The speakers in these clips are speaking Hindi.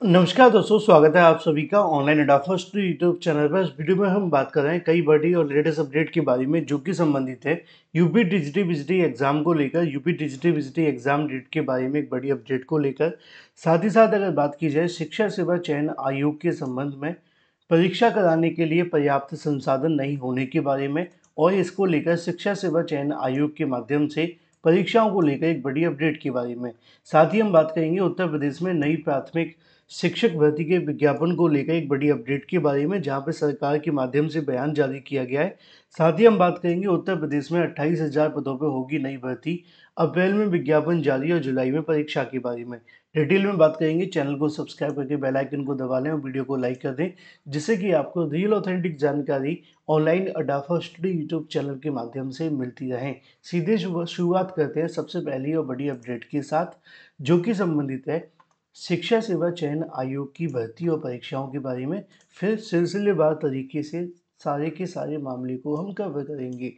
नमस्कार दोस्तों, स्वागत है आप सभी का ऑनलाइन अड्डा फर्स्ट यूट्यूब चैनल पर। इस वीडियो में हम बात कर रहे हैं कई बड़ी और लेटेस्ट अपडेट के बारे में जो कि संबंधित है यूपी टीजीटी विजिटी एग्जाम को लेकर। यूपी टीजीटी विजिटी एग्जाम डेट के बारे में एक बड़ी अपडेट को लेकर, साथ ही साथ अगर बात की जाए शिक्षा सेवा चयन आयोग के संबंध में परीक्षा कराने के लिए पर्याप्त संसाधन नहीं होने के बारे में, और इसको लेकर शिक्षा सेवा चयन आयोग के माध्यम से परीक्षाओं को लेकर एक बड़ी अपडेट के बारे में। साथ ही हम बात करेंगे उत्तर प्रदेश में नई प्राथमिक शिक्षक भर्ती के विज्ञापन को लेकर एक बड़ी अपडेट के बारे में, जहां पर सरकार के माध्यम से बयान जारी किया गया है। साथ ही हम बात करेंगे उत्तर प्रदेश में 28,000 पदों पर होगी नई भर्ती, अप्रैल में विज्ञापन जारी और जुलाई में परीक्षा के बारे में डिटेल में बात करेंगे। चैनल को सब्सक्राइब करके बेल आइकन को दबा लें और वीडियो को लाइक कर दें, जिससे कि आपको रियल ऑथेंटिक जानकारी ऑनलाइन अड्डा स्टडी यूट्यूब चैनल के माध्यम से मिलती रहे। सीधे शुरुआत करते हैं सबसे पहली और बड़ी अपडेट के साथ, जो कि संबंधित है शिक्षा सेवा चयन आयोग की भर्ती और परीक्षाओं के बारे में। फिर सिलसिलेवार तरीके से सारे के सारे मामले को हम कवर करेंगे।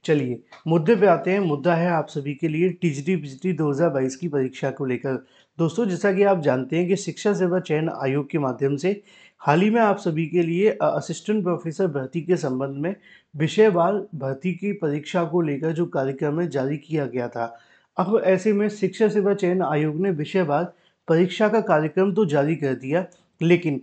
चलिए मुद्दे पे आते हैं। मुद्दा है आप सभी के लिए टीजीटी पीजीटी 2022 की परीक्षा को लेकर। दोस्तों, जैसा कि आप जानते हैं कि शिक्षा सेवा चयन आयोग के माध्यम से हाल ही में आप सभी के लिए असिस्टेंट प्रोफेसर भर्ती के संबंध में विषयवार भर्ती की परीक्षा को लेकर जो कार्यक्रम है जारी किया गया था। अब ऐसे में शिक्षा सेवा चयन आयोग ने विषयवार परीक्षा का कार्यक्रम तो जारी कर दिया, लेकिन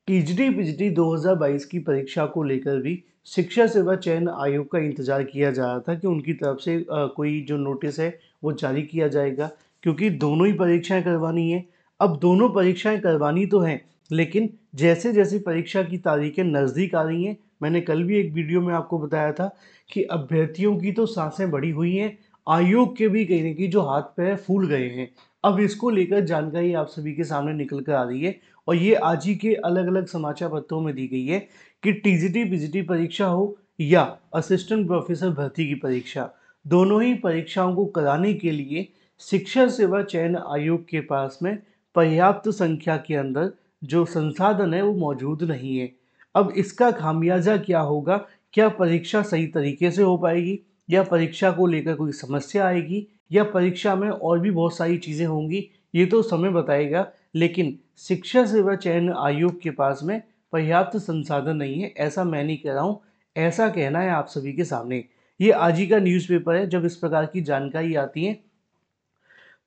टीजीटी पीजीटी 2022 की परीक्षा को लेकर भी शिक्षा सेवा चयन आयोग का इंतजार किया जा रहा था कि उनकी तरफ से कोई जो नोटिस है वो जारी किया जाएगा, क्योंकि दोनों ही परीक्षाएं करवानी है। अब दोनों परीक्षाएं करवानी तो हैं, लेकिन जैसे जैसे परीक्षा की तारीखें नज़दीक आ रही हैं, मैंने कल भी एक वीडियो में आपको बताया था कि अभ्यर्थियों की तो सांसें बढ़ी हुई हैं, आयोग के भी कहीं ना कहीं जो हाथ पैर फूल गए हैं। अब इसको लेकर जानकारी आप सभी के सामने निकल कर आ रही है, और ये आज ही के अलग अलग समाचार पत्रों में दी गई है कि टीजीटी पीजीटी परीक्षा हो या असिस्टेंट प्रोफेसर भर्ती की परीक्षा, दोनों ही परीक्षाओं को कराने के लिए शिक्षा सेवा चयन आयोग के पास में पर्याप्त संख्या के अंदर जो संसाधन है वो मौजूद नहीं है। अब इसका खामियाजा क्या होगा? क्या परीक्षा सही तरीके से हो पाएगी, या परीक्षा को लेकर कोई समस्या आएगी, या परीक्षा में और भी बहुत सारी चीज़ें होंगी? ये तो समय बताएगा। लेकिन शिक्षा सेवा चयन आयोग के पास में पर्याप्त संसाधन नहीं है, ऐसा मैं नहीं कह रहा हूँ, ऐसा कहना है आप सभी के सामने। ये आज ही का न्यूज़पेपर है। जब इस प्रकार की जानकारी आती है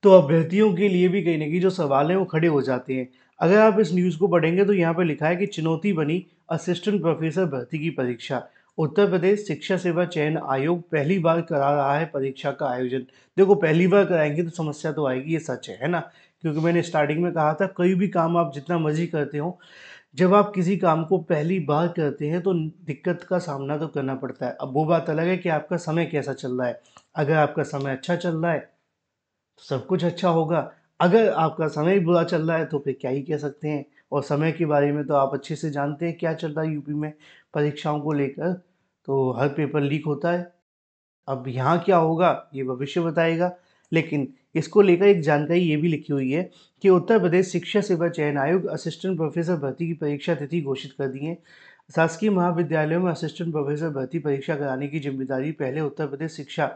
तो अभ्यर्थियों के लिए भी कहीं न कहीं जो सवाल हैं वो खड़े हो जाते हैं। अगर आप इस न्यूज़ को पढ़ेंगे तो यहाँ पे लिखा है कि चुनौती बनी असिस्टेंट प्रोफेसर भर्ती की परीक्षा। उत्तर प्रदेश शिक्षा सेवा चयन आयोग पहली बार करा रहा है परीक्षा का आयोजन। देखो, पहली बार कराएँगे तो समस्या तो आएगी, ये सच है ना? क्योंकि मैंने स्टार्टिंग में कहा था कोई भी काम आप जितना मर्ज़ी करते हो, जब आप किसी काम को पहली बार करते हैं तो दिक्कत का सामना तो करना पड़ता है। अब वो बात अलग है कि आपका समय कैसा चल रहा है। अगर आपका समय अच्छा चल रहा है सब कुछ अच्छा होगा। अगर आपका समय ही बुरा चल रहा है तो फिर क्या ही कह सकते हैं। और समय के बारे में तो आप अच्छे से जानते हैं क्या चल रहा है यूपी में परीक्षाओं को लेकर। तो हर पेपर लीक होता है। अब यहाँ क्या होगा ये भविष्य बताएगा। लेकिन इसको लेकर एक जानकारी ये भी लिखी हुई है कि उत्तर प्रदेश शिक्षा सेवा चयन आयोग असिस्टेंट प्रोफेसर भर्ती की परीक्षा तिथि घोषित कर दी है। शासकीय महाविद्यालयों में असिस्टेंट प्रोफेसर भर्ती परीक्षा कराने की जिम्मेदारी पहले उत्तर प्रदेश शिक्षा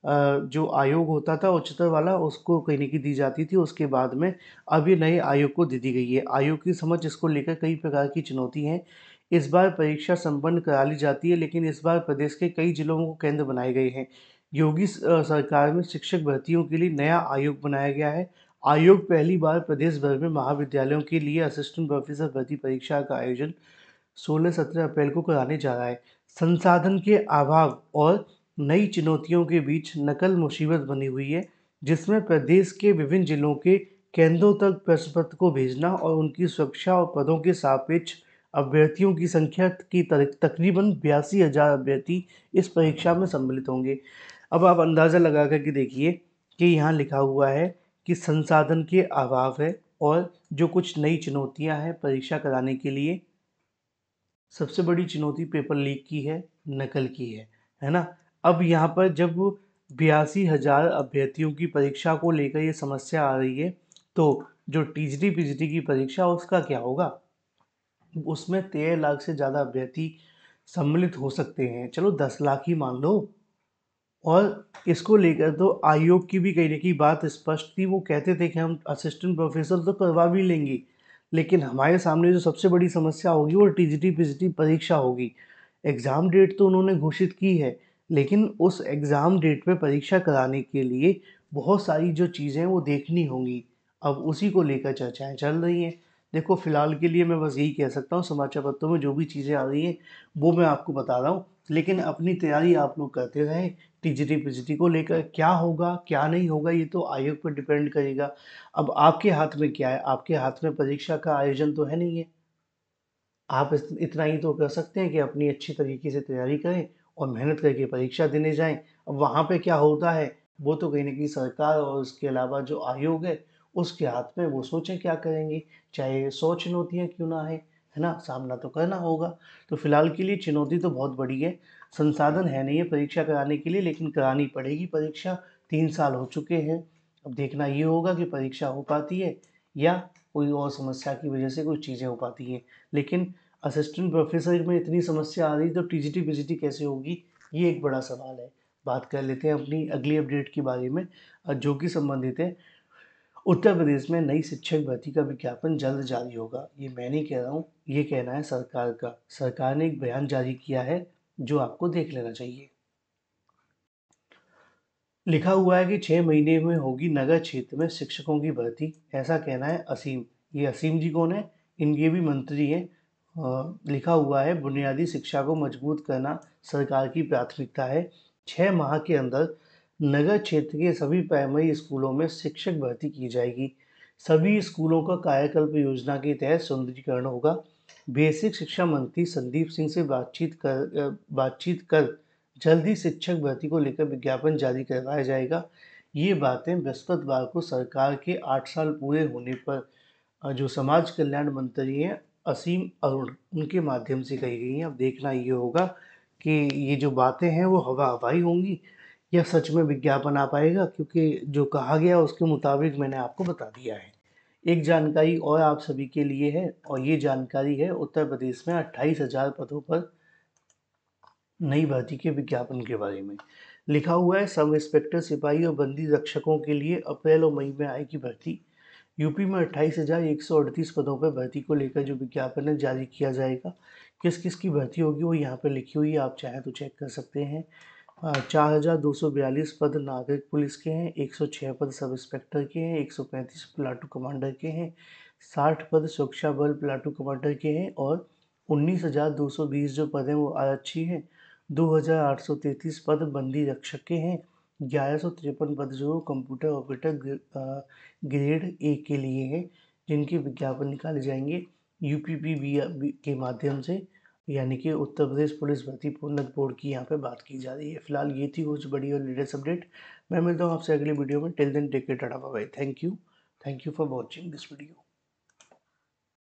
जो आयोग होता था उच्चतर वाला, उसको कहीं न कहीं दी जाती थी। उसके बाद में अब ये नए आयोग को दे दी गई है। आयोग की समझ इसको लेकर कई प्रकार की चुनौती हैं। इस बार परीक्षा संपन्न करा ली जाती है, लेकिन इस बार प्रदेश के कई जिलों को केंद्र बनाए गए हैं। योगी सरकार में शिक्षक भर्तियों के लिए नया आयोग बनाया गया है। आयोग पहली बार प्रदेश भर में महाविद्यालयों के लिए असिस्टेंट प्रोफेसर भर्ती परीक्षा का आयोजन 16-17 अप्रैल को कराने जा रहा है। संसाधन के अभाव और नई चुनौतियों के बीच नकल मुसीबत बनी हुई है, जिसमें प्रदेश के विभिन्न जिलों के केंद्रों तक प्रश्न पत्र को भेजना और उनकी सुरक्षा और पदों के सापेक्ष अभ्यर्थियों की संख्या की तकरीबन 82,000 अभ्यर्थी इस परीक्षा में सम्मिलित होंगे। अब आप अंदाज़ा लगा करके देखिए कि यहाँ लिखा हुआ है कि संसाधन के अभाव है, और जो कुछ नई चुनौतियाँ हैं परीक्षा कराने के लिए, सबसे बड़ी चुनौती पेपर लीक की है, नकल की है ना? अब यहाँ पर जब 82,000 अभ्यर्थियों की परीक्षा को लेकर ये समस्या आ रही है, तो जो टीजीटी पीजीटी की परीक्षा उसका क्या होगा? उसमें 13 लाख से ज़्यादा अभ्यर्थी सम्मिलित हो सकते हैं। चलो 10 लाख ही मान लो। और इसको लेकर तो आयोग की भी कहीं न कहीं बात स्पष्ट थी। वो कहते थे कि हम असिस्टेंट प्रोफेसर तो करवा भी लेंगे, लेकिन हमारे सामने जो सबसे बड़ी समस्या होगी वो टीजीटी पीजीटी परीक्षा होगी। एग्ज़ाम डेट तो उन्होंने घोषित की है, लेकिन उस एग्ज़ाम डेट पे परीक्षा कराने के लिए बहुत सारी जो चीज़ें हैं वो देखनी होंगी। अब उसी को लेकर चर्चाएँ चल रही हैं। देखो फ़िलहाल के लिए मैं बस यही कह सकता हूँ, समाचार पत्रों में जो भी चीज़ें आ रही हैं वो मैं आपको बता रहा हूँ। लेकिन अपनी तैयारी आप लोग करते रहें। टीजीटी पीजीटी को लेकर क्या होगा, क्या नहीं होगा, ये तो आयोग पर डिपेंड करेगा। अब आपके हाथ में क्या है? आपके हाथ में परीक्षा का आयोजन तो है नहीं है। आप इतना ही तो कर सकते हैं कि अपनी अच्छी तरीके से तैयारी करें और मेहनत करके परीक्षा देने जाएँ। अब वहाँ पे क्या होता है, वो तो कहीं न कहीं सरकार और उसके अलावा जो आयोग है, उसके हाथ में, वो सोचें क्या करेंगे। चाहे 100 चुनौतियाँ क्यों ना आएँ, है ना? सामना तो करना होगा। तो फिलहाल के लिए चुनौती तो बहुत बड़ी है। संसाधन है नहीं है परीक्षा कराने के लिए, लेकिन करानी पड़ेगी परीक्षा। 3 साल हो चुके हैं। अब देखना ये होगा कि परीक्षा हो पाती है या कोई और समस्या की वजह से कुछ चीज़ें हो पाती हैं। लेकिन असिस्टेंट प्रोफेसर में इतनी समस्या आ रही तो टीजीटी पीजीटी कैसे होगी, ये एक बड़ा सवाल है। बात कर लेते हैं अपनी अगली अपडेट के बारे में, जो कि संबंधित है उत्तर प्रदेश में नई शिक्षक भर्ती का विज्ञापन जल्द जारी होगा। ये मैं नहीं कह रहा हूँ, ये कहना है सरकार का। सरकार ने एक बयान जारी किया है जो आपको देख लेना चाहिए। लिखा हुआ है कि 6 महीने में होगी नगर क्षेत्र में शिक्षकों की भर्ती, ऐसा कहना है असीम। ये असीम जी कौन है? इनके भी मंत्री हैं। लिखा हुआ है बुनियादी शिक्षा को मजबूत करना सरकार की प्राथमिकता है। 6 माह के अंदर नगर क्षेत्र के सभी प्राइमरी स्कूलों में शिक्षक भर्ती की जाएगी। सभी स्कूलों का कायाकल्प योजना के तहत सुंदरीकरण होगा। बेसिक शिक्षा मंत्री संदीप सिंह से बातचीत कर जल्द ही शिक्षक भर्ती को लेकर विज्ञापन जारी करवाया जाएगा। ये बातें बृहस्पतिवार को सरकार के 8 साल पूरे होने पर जो समाज कल्याण मंत्री हैं असीम अरुण, उनके माध्यम से कही गई हैं। अब देखना ये होगा कि ये जो बातें हैं वो हवा हवाई होंगी या सच में विज्ञापन आ पाएगा, क्योंकि जो कहा गया उसके मुताबिक मैंने आपको बता दिया है। एक जानकारी और आप सभी के लिए है, और ये जानकारी है उत्तर प्रदेश में 28,000 पदों पर नई भर्ती के विज्ञापन के बारे में। लिखा हुआ है सब इंस्पेक्टर सिपाही और बंदी रक्षकों के लिए अप्रैल और मई में आएगी भर्ती। यूपी में 28,138 पदों पर भर्ती को लेकर जो विज्ञापन है जारी किया जाएगा। किस किस की भर्ती होगी वो यहाँ पर लिखी हुई है, आप चाहें तो चेक कर सकते हैं। 4,242 पद नागरिक पुलिस के हैं, 106 पद सब इंस्पेक्टर के हैं, 135 प्लाटू कमांडर के हैं, 60 पद सुरक्षा बल प्लाटू कमांडर के हैं और 19,220 जो पद हैं वो आरक्षी हैं। 2,833 पद बंदी रक्षक के हैं। 1153 पद जो कंप्यूटर ऑपरेटर ग्रेड ए के लिए हैं, जिनके विज्ञापन निकाले जाएंगे यूपीपीबी के माध्यम से, यानी कि उत्तर प्रदेश पुलिस भर्ती प्रोन्नत बोर्ड की यहाँ पे बात की जा रही है। फिलहाल ये थी कुछ बड़ी और लेटेस्ट अपडेट। मैं मिलता हूँ आपसे अगली वीडियो में। Till then take care, tata bye bye. Thank you for watching this video.